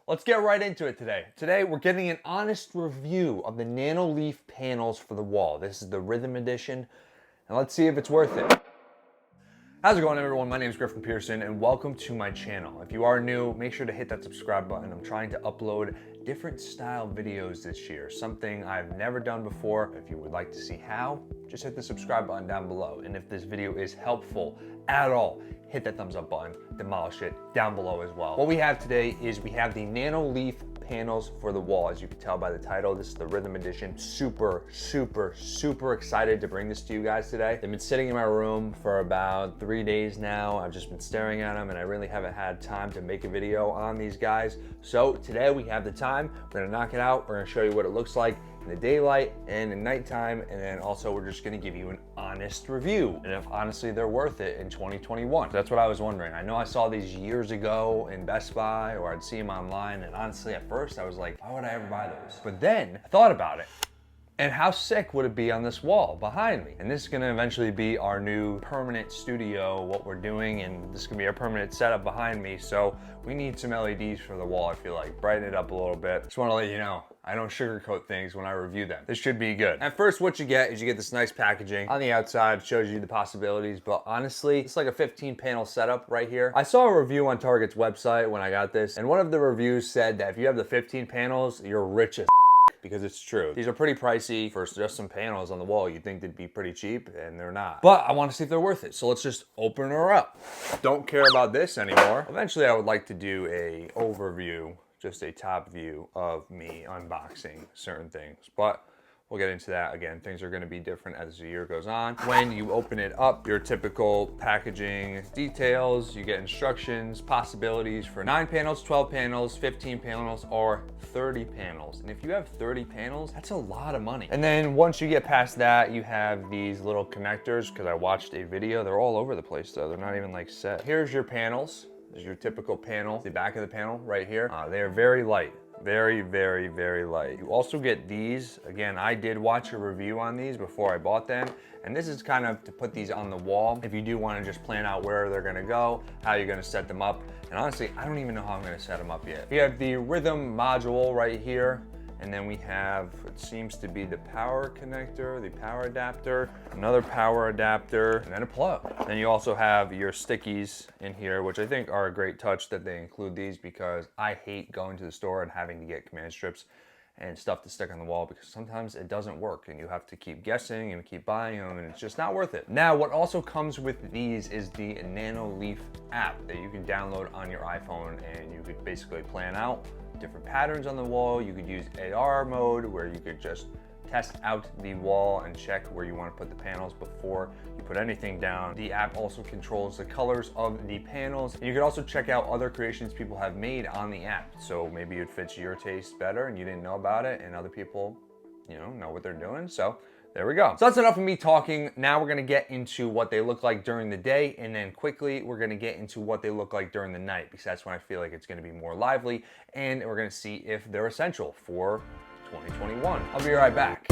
let's get right into it today. Today, we're getting an honest review of the Nanoleaf panels for the wall. This is the Rhythm Edition, and let's see if it's worth it. How's it going, everyone? My name is Griffin Pierson, and welcome to my channel. If you are new, make sure to hit that subscribe button. I'm trying to upload different style videos this year, something I've never done before. If you would like to see how, just hit the subscribe button down below. And if this video is helpful at all, hit that thumbs up button, demolish it down below as well. What we have today is we have the Nanoleaf panels for the wall. As you can tell by the title, this is the Rhythm Edition. Super excited to bring this to you guys today. They've been sitting in my room for about 3 days now. I've just been staring at them and I really haven't had time to make a video on these guys. So today we have the time. We're gonna knock it out. We're gonna show you what it looks like in the daylight and in nighttime, and then also we're just gonna give you an honest review and if honestly they're worth it in 2021. So that's what I was wondering. I know I saw these years ago in Best Buy or I'd see them online, and honestly at first I was like, why would I ever buy those? But then I thought about it. And how sick would it be on this wall behind me? And this is gonna eventually be our new permanent studio, what we're doing, and this is gonna be our permanent setup behind me. So we need some LEDs for the wall, I feel like. Brighten it up a little bit. Just wanna let you know, I don't sugarcoat things when I review them. This should be good. At first, what you get is you get this nice packaging. On the outside, it shows you the possibilities, but honestly, it's like a 15 panel setup right here. I saw a review on Target's website when I got this, and one of the reviews said that if you have the 15 panels, you're rich as because it's true. These are pretty pricey for just some panels on the wall. You'd think they'd be pretty cheap, and they're not. But I want to see if they're worth it, so let's just open her up. Don't care about this anymore. Eventually, I would like to do a overview, just a top view of me unboxing certain things, but we'll get into that. Again, things are gonna be different as the year goes on. When you open it up, your typical packaging details, you get instructions, possibilities for 9 panels, 12 panels, 15 panels, or 30 panels. And if you have 30 panels, that's a lot of money. And then once you get past that, you have these little connectors, because I watched a video. They're all over the place though. They're not even like set. Here's your panels. This is your typical panel. The back of the panel right here. They are very light. Very light. You also get these. Again, I did watch a review on these before I bought them, and this is kind of to put these on the wall if you do want to just plan out where they're gonna go, how you're gonna set them up. And honestly, I don't even know how I'm gonna set them up yet. We have the Rhythm module right here, and then we have what seems to be the power connector, the power adapter, another power adapter, and then a plug. Then you also have your stickies in here, which I think are a great touch that they include these, because I hate going to the store and having to get command strips and stuff to stick on the wall, because sometimes it doesn't work and you have to keep guessing and keep buying them, and it's just not worth it. Now, what also comes with these is the Nanoleaf app that you can download on your iPhone, and you could basically plan out different patterns on the wall. You could use AR mode where you could just test out the wall and check where you want to put the panels before you put anything down. The app also controls the colors of the panels. And you could also check out other creations people have made on the app. So maybe it fits your taste better and you didn't know about it, and other people, know what they're doing. So there we go. So that's enough of me talking. Now we're gonna get into what they look like during the day, and then quickly we're gonna get into what they look like during the night, because that's when I feel like it's gonna be more lively, and we're gonna see if they're essential for 2021. I'll be right back.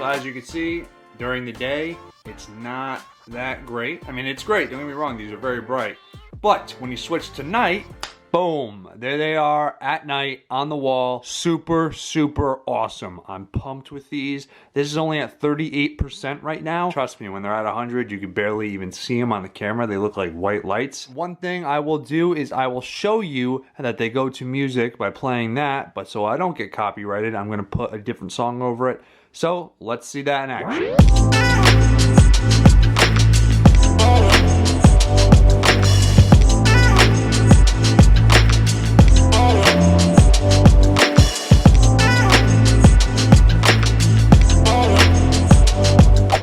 As you can see, during the day, it's not that great. I mean, it's great, don't get me wrong, these are very bright. But when you switch to night, boom, there they are at night on the wall. Super awesome. I'm pumped with these. This is only at 38% right now. Trust me, when they're at 100, you can barely even see them on the camera. They look like white lights. One thing I will do is I will show you that they go to music by playing that, but so I don't get copyrighted, I'm gonna put a different song over it. So let's see that in action.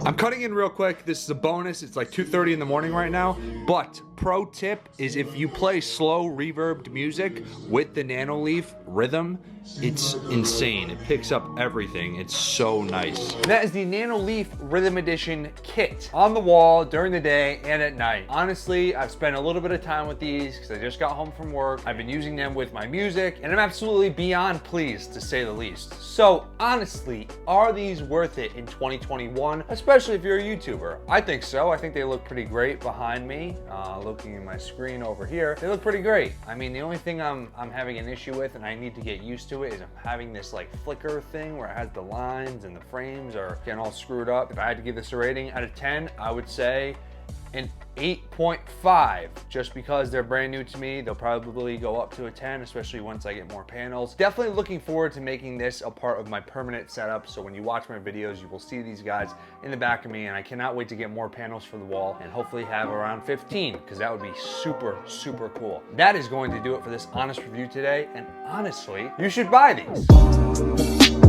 I'm cutting in real quick. This is a bonus. It's like 2:30 in the morning right now, but pro tip is if you play slow reverbed music with the Nanoleaf rhythm, it's insane. It picks up everything. It's so nice. And that is the Nanoleaf Rhythm Edition kit. On the wall during the day and at night. Honestly, I've spent a little bit of time with these because I just got home from work. I've been using them with my music and I'm absolutely beyond pleased, to say the least. So honestly, are these worth it in 2021? Especially if you're a YouTuber. I think so. I think they look pretty great behind me. Looking at my screen over here, they look pretty great. I mean, the only thing I'm having an issue with, and I need to get used to it, is I'm having this like flicker thing where it has the lines and the frames are getting all screwed up. If I had to give this a rating out of 10, I would say an 8.5, just because they're brand new to me. They'll probably go up to a 10, especially once I get more panels. Definitely looking forward to making this a part of my permanent setup, so when you watch my videos, you will see these guys in the back of me, and I cannot wait to get more panels for the wall and hopefully have around 15, because that would be super, super cool. That is going to do it for this honest review today, and honestly, you should buy these.